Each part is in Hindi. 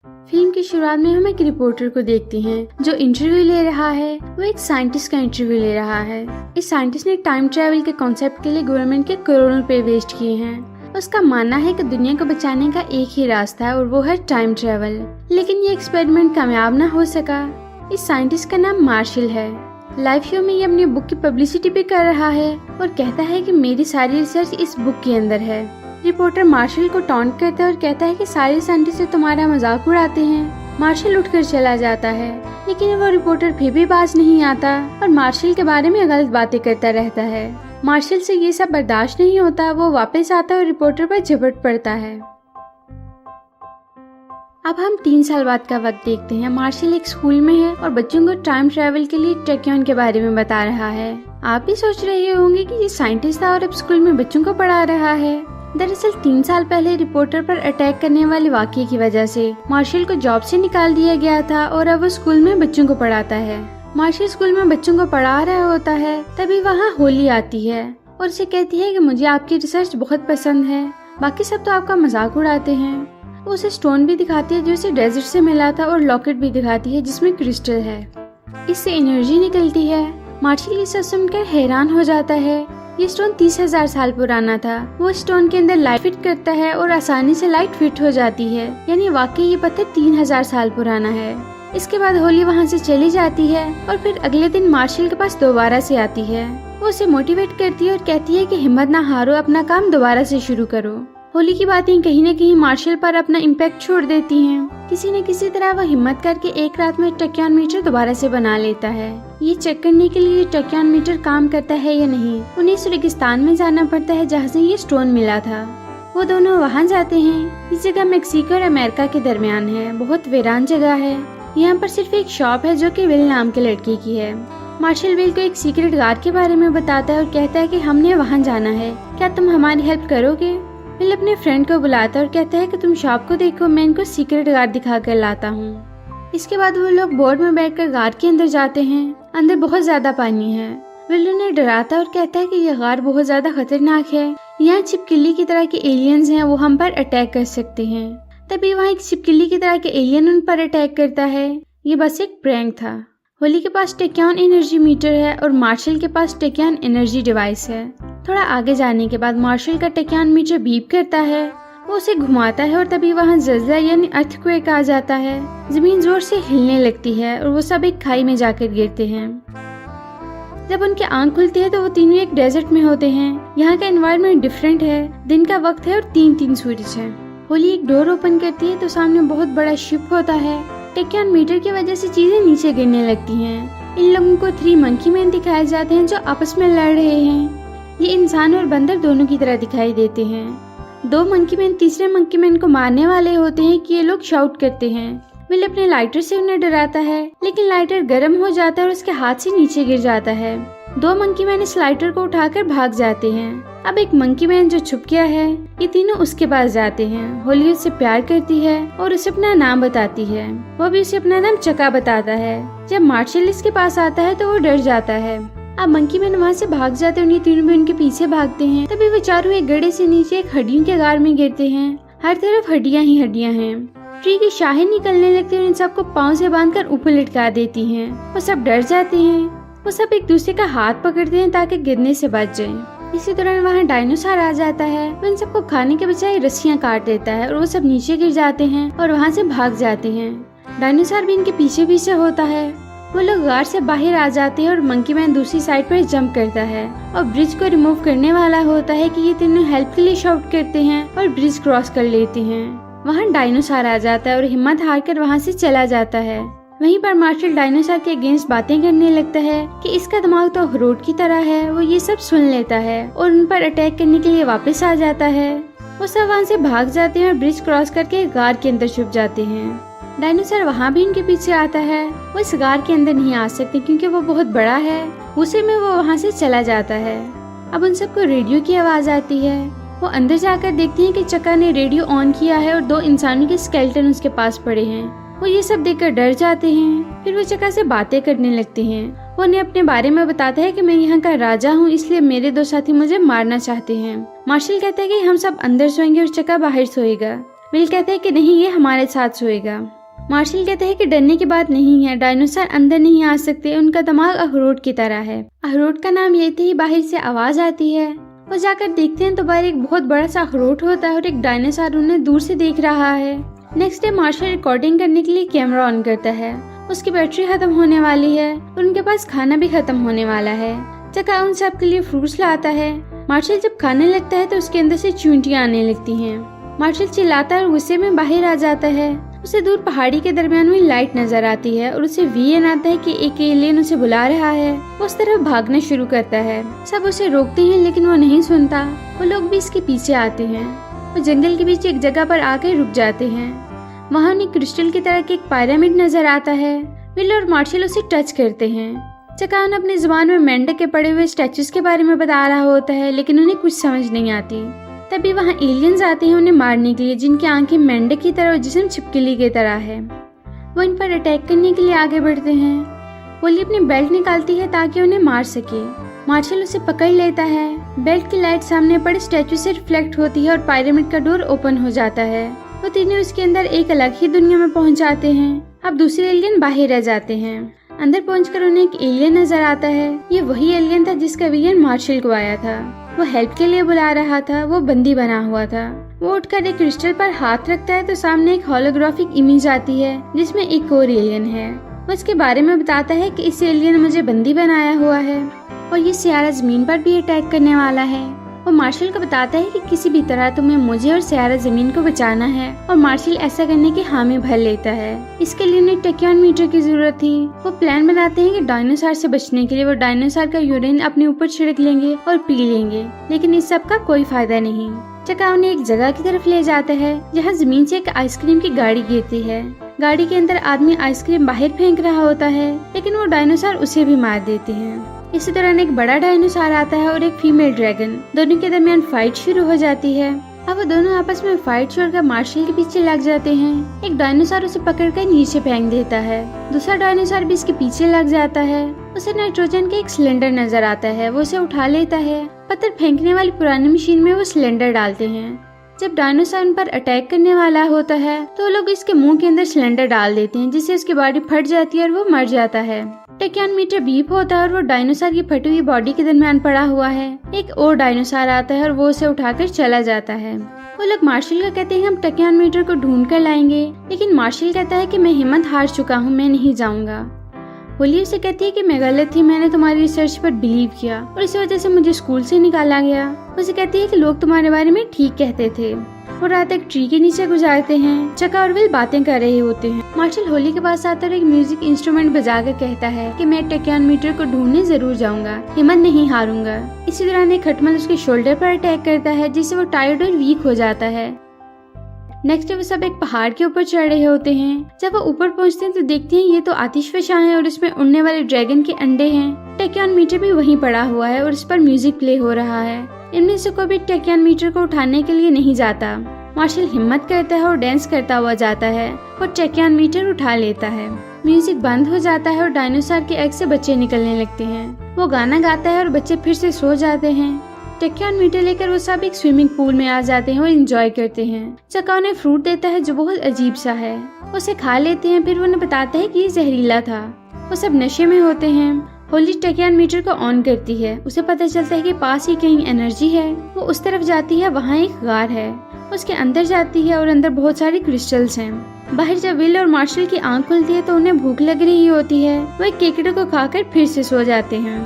फिल्म की शुरुआत में हम एक रिपोर्टर को देखते हैं जो इंटरव्यू ले रहा है। वो एक साइंटिस्ट का इंटरव्यू ले रहा है। इस साइंटिस्ट ने टाइम ट्रैवल के कॉन्सेप्ट के लिए गवर्नमेंट के करोड़ों रुपए वेस्ट किए हैं। उसका मानना है कि दुनिया को बचाने का एक ही रास्ता है और वो है टाइम ट्रैवल, लेकिन ये एक्सपेरिमेंट कामयाब न हो सका। इस साइंटिस्ट का नाम मार्शल है। लाइव शो में ये अपनी बुक की पब्लिसिटी भी कर रहा है और कहता है कि मेरी सारी रिसर्च इस बुक के अंदर है। रिपोर्टर मार्शल को टॉन्ट करता है और कहता है कि सारे साइंटिस्ट तुम्हारा मजाक उड़ाते हैं। मार्शल उठकर चला जाता है, लेकिन वो रिपोर्टर फिर भी बाज नहीं आता और मार्शल के बारे में गलत बातें करता रहता है। मार्शल से ये सब बर्दाश्त नहीं होता। वो वापस आता है और रिपोर्टर पर झपट पड़ता है। अब हम 3 साल बाद का वक्त देखते हैं। मार्शल एक स्कूल में है और बच्चों को टाइम ट्रैवल के लिए टैक्योन के बारे में बता रहा है। आप भी सोच रहे होंगे कि ये साइंटिस्ट था और अब स्कूल में बच्चों को पढ़ा रहा है। दरअसल 3 साल पहले रिपोर्टर पर अटैक करने वाले वाकये की वजह से मार्शल को जॉब से निकाल दिया गया था और अब वो स्कूल में बच्चों को पढ़ाता है। मार्शल स्कूल में बच्चों को पढ़ा रहा होता है, तभी वहाँ होली आती है और उसे कहती है कि मुझे आपकी रिसर्च बहुत पसंद है, बाकी सब तो आपका मजाक उड़ाते हैं। वो उसे स्टोन भी दिखाती है जो उसे डेजर्ट से मिला था और लॉकेट भी दिखाती है जिसमें क्रिस्टल है, इससे एनर्जी निकलती है। मार्शल ये सब सुनकर हैरान हो जाता है। ये स्टोन 30,000 साल पुराना था। वो स्टोन के अंदर लाइट फिट करता है और आसानी से लाइट फिट हो जाती है, यानी वाकई ये पत्थर 3000 साल पुराना है। इसके बाद होली वहाँ से चली जाती है और फिर अगले दिन मार्शल के पास दोबारा से आती है। वो उसे मोटिवेट करती है और कहती है कि हिम्मत ना हारो, अपना काम दोबारा से शुरू करो। होली की बातें कहीं न कहीं मार्शल पर अपना इम्पैक्ट छोड़ देती हैं। किसी न किसी तरह वह हिम्मत करके एक रात में टैक्योन मीटर दोबारा से बना लेता है। ये चेक करने के लिए टैक्योन मीटर काम करता है या नहीं, उन्हें उस रेगिस्तान में जाना पड़ता है जहाँ से ये स्टोन मिला था। वो दोनों वहाँ जाते हैं। इस जगह मेक्सिको और अमेरिका के दरमियान है, बहुत वीरान जगह है। यहाँ पर सिर्फ एक शॉप है जो कि विल नाम के लड़के की है। मार्शल विल को एक सीक्रेट गार्ड के बारे में बताता है और कहता है कि हमने वहाँ जाना है, क्या तुम हमारी हेल्प करोगे। विल अपने फ्रेंड को बुलाता है और कहता है कि तुम शॉप को देखो, मैं इनको सीक्रेट गार्ड दिखा कर लाता हूँ। इसके बाद वो लोग बोट में बैठकर गार्ड के अंदर जाते हैं। अंदर बहुत ज्यादा पानी है। विल उन्हें डराता है और कहता है कि यह गार्ड बहुत ज्यादा खतरनाक है, यहाँ छिपकली की तरह के एलियंस हैं, वो हम पर अटैक कर सकते हैं। तभी वहाँ एक छिपकली की तरह के एलियन उन पर अटैक करता है। ये बस एक प्रैंक था। होली के पास टैक्योन एनर्जी मीटर है और मार्शल के पास टैक्योन एनर्जी डिवाइस है। थोड़ा आगे जाने के बाद मार्शल का टैक्योन मीटर बीप करता है। वो उसे घुमाता है और तभी वहाँ ज़लज़ला यानी अर्थक्वेक आ जाता है। जमीन जोर से हिलने लगती है और वो सब एक खाई में जाकर गिरते हैं। जब उनकी आंख खुलती है तो वो तीनों एक डेजर्ट में होते हैं। यहाँ का एनवायरनमेंट डिफरेंट है, दिन का वक्त है और 3-3 सूरज है। होली एक डोर ओपन करती है तो सामने बहुत बड़ा शिप होता है। टैक्योन मीटर की वजह से चीजें नीचे गिरने लगती हैं। इन लोगों को 3 मंकी मैन दिखाए जाते हैं जो आपस में लड़ रहे हैं। ये इंसान और बंदर दोनों की तरह दिखाई देते हैं। 2 मंकी मैन तीसरे मंकी मैन को मारने वाले होते हैं कि ये लोग शाउट करते हैं। विल अपने लाइटर से उन्हें डराता है, लेकिन लाइटर गर्म हो जाता है और उसके हाथ से नीचे गिर जाता है। 2 मंकी मैन इस लाइटर को उठाकर भाग जाते हैं। अब एक मंकी मैन जो छुप गया है, ये तीनों उसके पास जाते हैं। होली उससे प्यार करती है और उसे अपना नाम बताती है। वो भी उसे अपना नाम चका बताता है। जब मार्शल इसके पास आता है तो वो डर जाता है। अब मंकी मैन वहाँ से भाग जाते हैं और ये तीनों भी उनके पीछे भागते हैं। तभी वो चारों एक गड्ढे से नीचे एक हड्डियों के गार में गिरते हैं। हर तरफ हड्डियाँ ही हड्डियाँ हैं। ट्री की शाखें निकलने लगती है और इन सबको पाँव से बांधकर ऊपर लटका देती हैं। वो सब डर जाते हैं। वो सब एक दूसरे का हाथ पकड़ते हैं ताकि गिरने से बच जाएं। इसी दौरान वहाँ डायनासोर आ जाता है। वो इन सबको खाने के बजाय रस्सियाँ काट देता है और वो सब नीचे गिर जाते हैं और वहाँ से भाग जाते हैं। डायनासोर भी इनके पीछे पीछे होता है। वो लोग गार से बाहर आ जाते हैं और मंकी मैन दूसरी साइड पर जंप करता है और ब्रिज को रिमूव करने वाला होता है कि ये तीनों हेल्प के लिए शाउट करते हैं और ब्रिज क्रॉस कर लेते हैं। वहाँ डायनासोर आ जाता है और हिम्मत हार कर वहाँ से चला जाता है। वहीं पर मार्शल डायनासोर के अगेंस्ट बातें करने लगता है कि इसका दिमाग तो अखरोट की तरह है। वो ये सब सुन लेता है और उन पर अटैक करने के लिए वापस आ जाता है। वो सब वहाँ से भाग जाते हैं और ब्रिज क्रॉस करके गार के अंदर छुप जाते हैं। डायनासोर वहाँ भी इनके पीछे आता है। वो इस गार के अंदर नहीं आ सकते क्योंकि वो बहुत बड़ा है। गुस्से में वो वहाँ से चला जाता है। अब उन सबको रेडियो की आवाज आती है। वो अंदर जाकर देखते हैं कि चका ने रेडियो ऑन किया है और 2 इंसानों के स्केलेटन उसके पास पड़े हैं। वो ये सब देखकर डर जाते हैं। फिर वो चका से बातें करने लगते हैं। वो उन्हें अपने बारे में बताता है कि मैं यहाँ का राजा हूँ, इसलिए मेरे 2 साथी मुझे मारना चाहते हैं। मार्शल कहता है कि हम सब अंदर सोएंगे और चका बाहर सोएगा। विल कहता है कि नहीं, ये हमारे साथ सोएगा। मार्शल कहता है कि डरने की बात नहीं है, डायनासोर अंदर नहीं आ सकते, उनका दिमाग अखरोट की तरह है। अखरोट का नाम लेते ही बाहर से आवाज आती है। वो जाकर देखते हैं तो बाहर एक बहुत बड़ा सा अखरोट होता है और एक डायनासोर उन्हें दूर से देख रहा है। नेक्स्ट डे मार्शल रिकॉर्डिंग करने के लिए कैमरा ऑन करता है। उसकी बैटरी खत्म होने वाली है और उनके पास खाना भी खत्म होने वाला है। चका उन सब के लिए फ्रूट्स लाता है। मार्शल जब खाने लगता है तो उसके अंदर से चींटियां आने लगती हैं। मार्शल चिल्लाता है और गुस्से में बाहर आ जाता है। उसे दूर पहाड़ी के दरमियान में लाइट नजर आती है और उसे वीएन आता है कि एक एलियन उसे बुला रहा है। वो उस तरफ भागना शुरू करता है। सब उसे रोकते हैं लेकिन वो नहीं सुनता। वो लोग भी इसके पीछे आते हैं। वो जंगल के बीच एक जगह पर आकर रुक जाते हैं। वहाँ उन्हें क्रिस्टल की तरह एक पिरामिड नजर आता है। विल और मार्शल उसे टच करते हैं। चकान अपनी जुबान में मेंढक के पड़े हुए स्टैचूज के बारे में बता रहा होता है लेकिन उन्हें कुछ समझ नहीं आती। तभी वहाँ एलियंस आते हैं उन्हें मारने के लिए, जिनकी आंखें मेंढक की तरह और जिस्म छिपकली की तरह है। वो इन पर अटैक करने के लिए आगे बढ़ते हैं। होली अपनी बेल्ट निकालती है ताकि उन्हें मार सके। मार्शल उसे पकड़ लेता है। बेल्ट की लाइट सामने पड़े स्टैचू से रिफ्लेक्ट होती है और पिरामिड का डोर ओपन हो जाता है। वो तीनों उसके अंदर एक अलग ही दुनिया में पहुंच जाते हैं। अब दूसरे एलियन बाहर रह जाते हैं। अंदर पहुंचकर उन्हें एक एलियन नजर आता है। ये वही एलियन था जिसका विजन मार्शल को आया था। वो हेल्प के लिए बुला रहा था। वो बंदी बना हुआ था। वो उठकर एक क्रिस्टल पर हाथ रखता है तो सामने एक होलोग्राफिक इमेज आती है जिसमें एक और एलियन है। वो इसके बारे में बताता है कि इस एलियन ने मुझे बंदी बनाया हुआ है और ये सियारा जमीन पर भी अटैक करने वाला है। वो मार्शल को बताता है कि किसी भी तरह तुम्हें मुझे और सियारा जमीन को बचाना है और मार्शल ऐसा करने की हामी भर लेता है। इसके लिए उन्हें टैक्योन मीटर की जरूरत थी। वो प्लान बनाते हैं कि डायनासोर से बचने के लिए वो डायनासोर का यूरिन अपने ऊपर छिड़क लेंगे और पी लेंगे, लेकिन इस सब का कोई फायदा नहीं। चका उन्हें एक जगह की तरफ ले जाता है जहाँ जमीन से एक आइसक्रीम की गाड़ी गिरती है। गाड़ी के अंदर आदमी आइसक्रीम बाहर फेंक रहा होता है लेकिन वो डायनासोर उसे भी मार देते हैं। इसी दौरान एक बड़ा डायनासोर आता है और एक फीमेल ड्रैगन। दोनों के दरमियान फाइट शुरू हो जाती है। अब वो दोनों आपस में फाइट छोड़कर मार्शल के पीछे लग जाते हैं। एक डायनासोर उसे पकड़कर नीचे फेंक देता है। दूसरा डायनासोर भी इसके पीछे लग जाता है। उसे नाइट्रोजन का एक सिलेंडर नजर आता है। वो उसे उठा लेता है। पत्थर फेंकने वाली पुरानी मशीन में वो सिलेंडर डालते हैं। जब डायनासोर उन पर अटैक करने वाला होता है तो लोग इसके मुंह के अंदर सिलेंडर डाल देते हैं जिससे उसकी बॉडी फट जाती है और वो मर जाता है। टैक्योन मीटर बीप होता है और वो डायनासोर की फटी हुई बॉडी के दरमियान पड़ा हुआ है। एक और डायनासोर आता है और वो उसे उठाकर चला जाता है। वो लोग मार्शल को कहते हैं हम टैक्योन मीटर को ढूंढ कर लाएंगे, लेकिन मार्शल कहता है कि मैं हिम्मत हार चुका हूँ, मैं नहीं जाऊंगा। होली उसे कहती है कि मैं गलत थी, मैंने तुम्हारी रिसर्च पर बिलीव किया और इस वजह से मुझे स्कूल से निकाला गया। उसे कहती है कि लोग तुम्हारे बारे में ठीक कहते थे। और रात एक ट्री के नीचे गुजारते हैं। चका और विल बातें कर रहे होते हैं। मार्शल होली के पास आकर एक म्यूजिक इंस्ट्रूमेंट बजाकर कहता है कि मैं टैक्योन मीटर को ढूंढने जरूर जाऊंगा, हिम्मत नहीं हारूंगा। इसी दौरान एक खटमल उसके शोल्डर पर अटैक करता है जिससे वो टायर्ड और वीक हो जाता है। नेक्स्ट वो सब एक पहाड़ के ऊपर चढ़ रहे होते हैं। जब वो ऊपर पहुंचते हैं तो देखते हैं ये तो आतिशफशा है और इसमें उड़ने वाले ड्रैगन के अंडे हैं। टैक्योन मीटर भी वहीं पड़ा हुआ है और इस पर म्यूजिक प्ले हो रहा है। इनमें से कोई भी टैक्योन मीटर को उठाने के लिए नहीं जाता। मार्शल हिम्मत करता है और डांस करता हुआ जाता है और टैक्योन मीटर उठा लेता है। म्यूजिक बंद हो जाता है और डायनासोर के एग से बच्चे निकलने लगते हैं। वो गाना गाता है और बच्चे फिर से सो जाते हैं। टैक्योन मीटर लेकर वो सब एक स्विमिंग पूल में आ जाते हैं और एंजॉय करते हैं। चका उन्हें फ्रूट देता है जो बहुत अजीब सा है। उसे खा लेते हैं, फिर वो उन्हें बताता है कि ये जहरीला था। वो सब नशे में होते हैं। होली टैक्योन मीटर को ऑन करती है। उसे पता चलता है कि पास ही कहीं एनर्जी है। वो उस तरफ जाती है, वहाँ एक गार है। उसके अंदर जाती है और अंदर बहुत सारी क्रिस्टल्स हैं। बाहर जब विल और मार्शल की आंख खुलती है तो उन्हें भूख लग रही होती है। वो एक केकड़े को खाकर फिर से सो जाते हैं।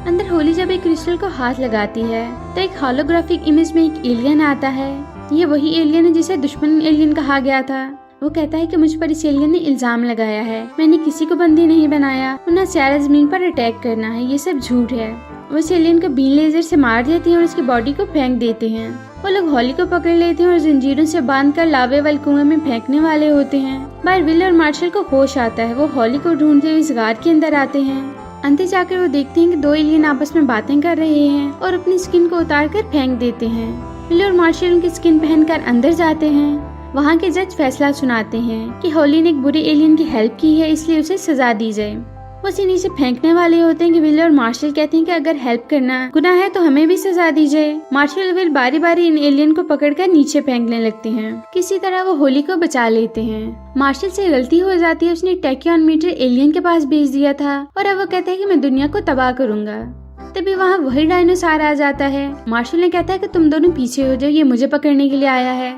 अंदर होली जब एक क्रिस्टल को हाथ लगाती है तो एक होलोग्राफिक इमेज में एक एलियन आता है। ये वही एलियन है जिसे दुश्मन एलियन कहा गया था। वो कहता है कि मुझ पर इस एलियन ने इल्जाम लगाया है, मैंने किसी को बंदी नहीं बनाया, उन्हें सियारा जमीन पर अटैक करना है, ये सब झूठ है। वो इस एलियन को बीन लेजर से मार देती है और उसकी बॉडी को फेंक देते हैं। वो लोग होली को पकड़ लेते हैं और जंजीरों से बांधकर लावे वाले कुएं में फेंकने वाले होते हैं। बाहर विल और मार्शल को होश आता है। वो होली को ढूंढते हुए इस गार के अंदर आते हैं। अंदर जाकर वो देखते हैं कि दो एलियन आपस में बातें कर रहे हैं और अपनी स्किन को उतार कर फेंक देते हैं। विल और मार्शल उनकी स्किन पहनकर अंदर जाते हैं। वहाँ के जज फैसला सुनाते हैं कि होली ने एक बुरे एलियन की हेल्प की है, इसलिए उसे सजा दी जाए। वो उसे नीचे फेंकने वाले होते हैं कि विल और मार्शल कहते हैं कि अगर हेल्प करना गुनाह है तो हमें भी सजा दीजिए। मार्शल और विल बारी बारी इन एलियन को पकड़कर नीचे फेंकने लगते हैं। किसी तरह वो होली को बचा लेते हैं। मार्शल से गलती हो जाती है, उसने टैक्योन मीटर एलियन के पास भेज दिया था और अब वो कहता है कि मैं दुनिया को तबाह करूंगा। तभी वहाँ वही डायनासोर आ जाता है। मार्शल ने कहता है कि तुम दोनों पीछे हो जाओ, ये मुझे पकड़ने के लिए आया है।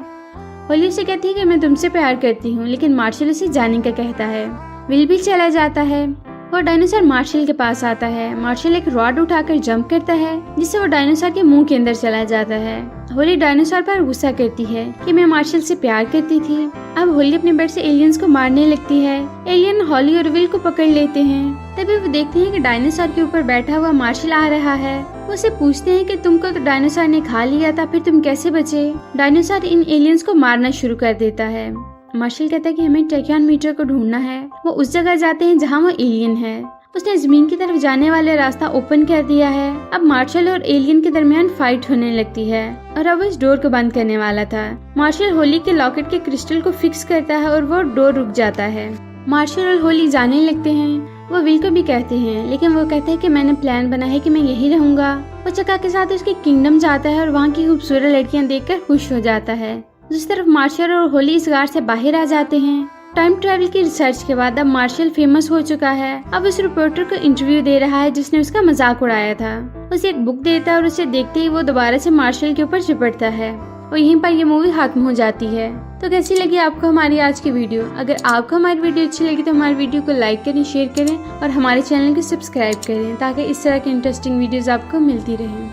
होली उसे कहती है कि मैं तुमसे प्यार करती हूँ, लेकिन मार्शल उसे जाने का कहता है। विल भी चला जाता है। वो डायनासोर मार्शल के पास आता है। मार्शल एक रॉड उठाकर जंप करता है जिससे वो डायनासोर के मुंह के अंदर चला जाता है। होली डायनासोर पर गुस्सा करती है कि मैं मार्शल से प्यार करती थी। अब होली अपने बेट से एलियंस को मारने लगती है। एलियन हॉली और विल को पकड़ लेते हैं। तभी वो देखते हैं कि डायनासोर के ऊपर बैठा हुआ मार्शल आ रहा है। वो उसे पूछते हैं कि तुमको तो डायनासोर ने खा लिया था, फिर तुम कैसे बचे। डायनासोर इन एलियंस को मारना शुरू कर देता है। मार्शल कहता है कि हमें टैक्योन मीटर को ढूंढना है। वो उस जगह जाते हैं जहाँ वो एलियन है। उसने जमीन की तरफ जाने वाले रास्ता ओपन कर दिया है। अब मार्शल और एलियन के दरमियान फाइट होने लगती है और अब इस डोर को बंद करने वाला था। मार्शल होली के लॉकेट के क्रिस्टल को फिक्स करता है और वो डोर रुक जाता है। मार्शल और होली जाने लगते हैं। वो विल को भी कहते हैं, लेकिन वो कहता है कि मैंने प्लान बना है कि मैं यही रहूंगा। वो चका के साथ उसके किंगडम जाता है और वहाँ की खूबसूरत लड़कियाँ देखकर खुश हो जाता है। दूसरी तरफ मार्शल और होली इस गार से बाहर आ जाते हैं। टाइम ट्रैवल की रिसर्च के बाद अब मार्शल फेमस हो चुका है। अब उस रिपोर्टर को इंटरव्यू दे रहा है जिसने उसका मजाक उड़ाया था। उसे एक बुक देता है और उसे देखते ही वो दोबारा से मार्शल के ऊपर चिपटता है और यहीं पर ये मूवी खत्म हो जाती है। तो कैसी लगी आपको हमारी आज की वीडियो? अगर आपको हमारी वीडियो अच्छी लगी तो हमारी वीडियो को लाइक करें, शेयर करें और हमारे चैनल को सब्सक्राइब करें ताकि इस तरह की इंटरेस्टिंग वीडियोस आपको मिलती रहें।